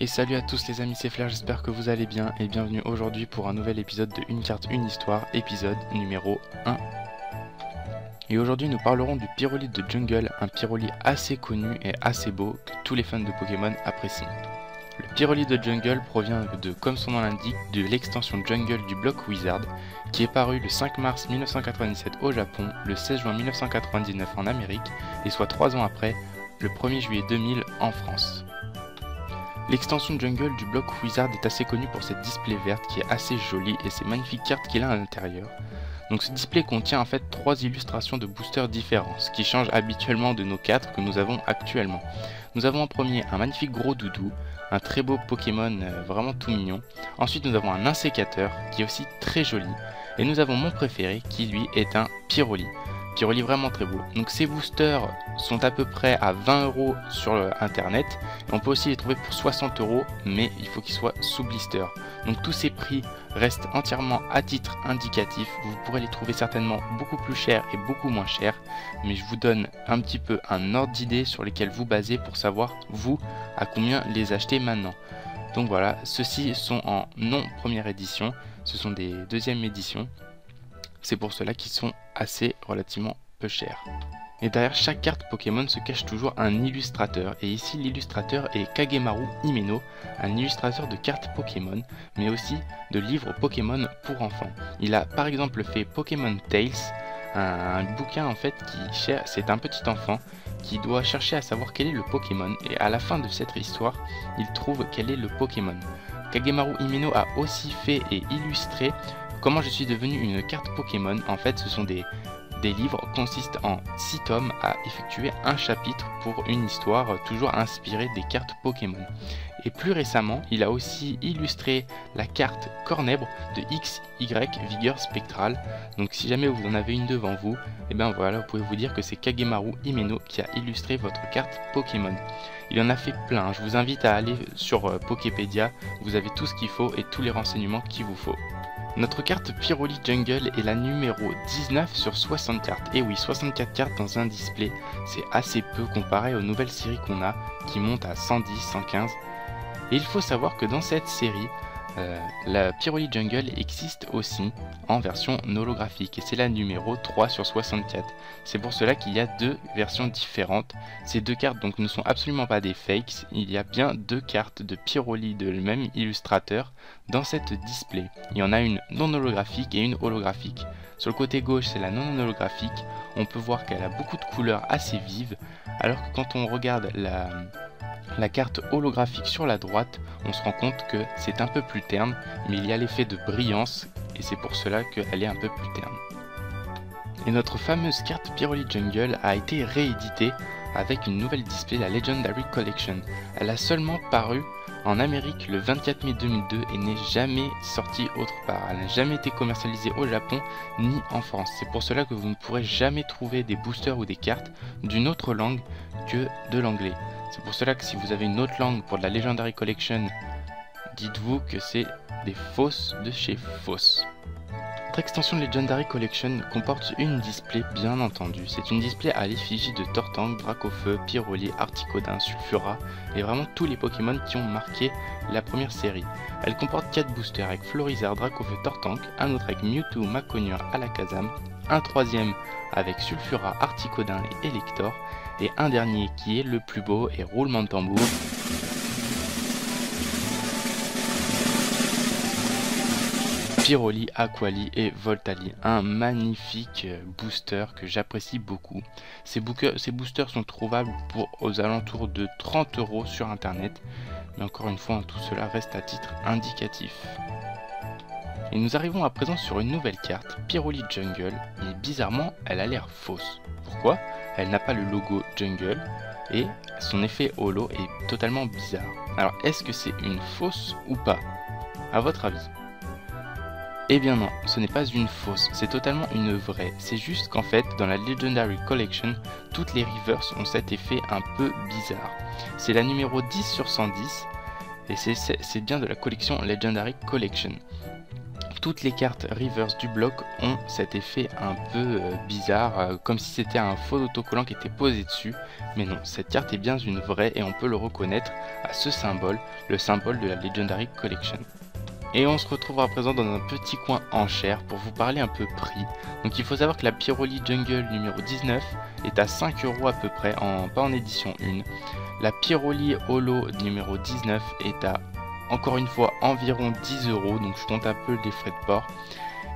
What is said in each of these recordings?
Et salut à tous les amis, c'est Flair, j'espère que vous allez bien et bienvenue aujourd'hui pour un nouvel épisode de Une carte, une histoire, épisode numéro 1. Et aujourd'hui nous parlerons du Pyrolite de Jungle, un Pyroli assez connu et assez beau que tous les fans de Pokémon apprécient. Le Pyrolite de Jungle provient de, comme son nom l'indique, de l'extension Jungle du bloc Wizard, qui est paru le 5 mars 1997 au Japon, le 16 juin 1999 en Amérique, et soit 3 ans après, le 1er juillet 2000 en France. L'extension Jungle du bloc Wizard est assez connue pour cette display verte qui est assez jolie et ces magnifiques cartes qu'il a à l'intérieur. Donc ce display contient en fait 3 illustrations de boosters différents, ce qui change habituellement de nos 4 que nous avons actuellement. Nous avons en premier un magnifique gros doudou, un très beau Pokémon vraiment tout mignon. Ensuite nous avons un insécateur qui est aussi très joli. Et nous avons mon préféré qui lui est un Pyroli. Pyroli vraiment très beau. Donc ces boosters sont à peu près à 20 € sur internet. On peut aussi les trouver pour 60 €, mais il faut qu'ils soient sous blister. Donc tous ces prix restent entièrement à titre indicatif. Vous pourrez les trouver certainement beaucoup plus chers et beaucoup moins chers. Mais je vous donne un petit peu un ordre d'idée sur lesquels vous basez pour savoir vous à combien les acheter maintenant. Donc voilà, ceux-ci sont en non première édition. Ce sont des deuxième éditions. C'est pour cela qu'ils sont assez relativement peu chers. Et derrière chaque carte Pokémon se cache toujours un illustrateur. Et ici l'illustrateur est Kagemaru Himeno, un illustrateur de cartes Pokémon, mais aussi de livres Pokémon pour enfants. Il a par exemple fait Pokémon Tales, un bouquin en fait c'est un petit enfant qui doit chercher à savoir quel est le Pokémon. Et à la fin de cette histoire, il trouve quel est le Pokémon. Kagemaru Himeno a aussi fait et illustré Comment je suis devenu une carte Pokémon. En fait, ce sont des livres qui consistent en 6 tomes à effectuer un chapitre pour une histoire toujours inspirée des cartes Pokémon. Et plus récemment, il a aussi illustré la carte Cornèbre de XY Vigueur Spectrale. Donc si jamais vous en avez une devant vous, et bien voilà, vous pouvez vous dire que c'est Kagemaru Himeno qui a illustré votre carte Pokémon. Il en a fait plein, je vous invite à aller sur Poképédia, vous avez tout ce qu'il faut et tous les renseignements qu'il vous faut. Notre carte Pyroli Jungle est la numéro 19 sur 60 cartes. Et oui, 64 cartes dans un display, c'est assez peu comparé aux nouvelles séries qu'on a, qui montent à 110, 115. Et il faut savoir que dans cette série, la Pyroli Jungle existe aussi en version holographique. Et c'est la numéro 3 sur 64. C'est pour cela qu'il y a deux versions différentes. Ces deux cartes donc ne sont absolument pas des fakes. Il y a bien deux cartes de Pyroli de le même illustrateur dans cette display. Il y en a une non holographique et une holographique. Sur le côté gauche, c'est la non holographique. On peut voir qu'elle a beaucoup de couleurs assez vives, alors que quand on regarde la carte holographique sur la droite, on se rend compte que c'est un peu plus terne, mais il y a l'effet de brillance, et c'est pour cela qu'elle est un peu plus terne. Et notre fameuse carte Pyroli Jungle a été rééditée avec une nouvelle display, la Legendary Collection. Elle a seulement paru en Amérique le 24 mai 2002 et n'est jamais sortie autre part. Elle n'a jamais été commercialisée au Japon ni en France. C'est pour cela que vous ne pourrez jamais trouver des boosters ou des cartes d'une autre langue que de l'anglais. C'est pour cela que si vous avez une autre langue pour de la Legendary Collection, dites-vous que c'est des fausses de chez Fausse. Notre extension Legendary Collection comporte une display bien entendu. C'est une display à l'effigie de Tortank, Dracofeu, Pyroli, Articodin, Sulfura et vraiment tous les Pokémon qui ont marqué la première série. Elle comporte 4 boosters avec Florizard, Dracofeu, Tortank, un autre avec Mewtwo, Maconure, Alakazam, un troisième avec Sulfura, Articodin et Elector, et un dernier qui est le plus beau et roulement de tambour. Pyroli, Aquali et Voltali, un magnifique booster que j'apprécie beaucoup. Ces boosters sont trouvables aux alentours de 30 € sur internet, mais encore une fois, tout cela reste à titre indicatif. Et nous arrivons à présent sur une nouvelle carte, Pyroli Jungle, mais bizarrement, elle a l'air fausse. Pourquoi ? Elle n'a pas le logo Jungle et son effet holo est totalement bizarre. Alors, est-ce que c'est une fausse ou pas ? À votre avis ? Eh bien non, ce n'est pas une fausse, c'est totalement une vraie. C'est juste qu'en fait, dans la Legendary Collection, toutes les reverse ont cet effet un peu bizarre. C'est la numéro 10 sur 110, et c'est bien de la collection Legendary Collection. toutes les cartes reverse du bloc ont cet effet un peu bizarre, comme si c'était un faux autocollant qui était posé dessus. Mais non, cette carte est bien une vraie et on peut le reconnaître à ce symbole, le symbole de la Legendary Collection. Et on se retrouvera à présent dans un petit coin enchères pour vous parler un peu prix. Donc il faut savoir que la Pyroli Jungle numéro 19 est à 5 € à peu près, pas en édition 1. La Pyroli Holo numéro 19 est à, encore une fois, environ 10 €, donc je compte un peu les frais de port.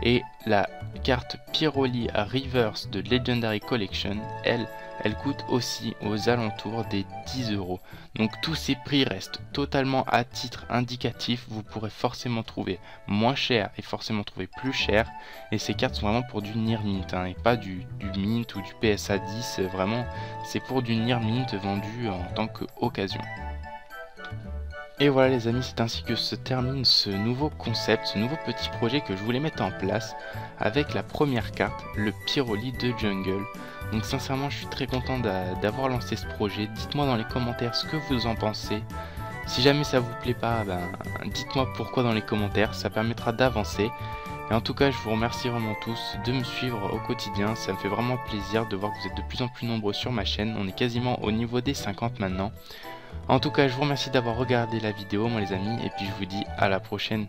Et la carte Pyroli Reverse de Legendary Collection, elle coûte aussi aux alentours des 10 €. Donc tous ces prix restent totalement à titre indicatif. Vous pourrez forcément trouver moins cher et forcément trouver plus cher. Et ces cartes sont vraiment pour du Near Mint, hein, et pas du Mint ou du PSA 10. Vraiment, c'est pour du Near Mint vendu en tant qu'occasion. Et voilà les amis, c'est ainsi que se termine ce nouveau concept, ce nouveau petit projet que je voulais mettre en place avec la première carte, le Pyroli de Jungle. Donc sincèrement, je suis très content d'avoir lancé ce projet. Dites-moi dans les commentaires ce que vous en pensez. Si jamais ça vous plaît pas, dites-moi pourquoi dans les commentaires, ça permettra d'avancer. Et en tout cas, je vous remercie vraiment tous de me suivre au quotidien. Ça me fait vraiment plaisir de voir que vous êtes de plus en plus nombreux sur ma chaîne. On est quasiment au niveau des 50 maintenant. En tout cas, je vous remercie d'avoir regardé la vidéo, moi les amis, et puis je vous dis à la prochaine.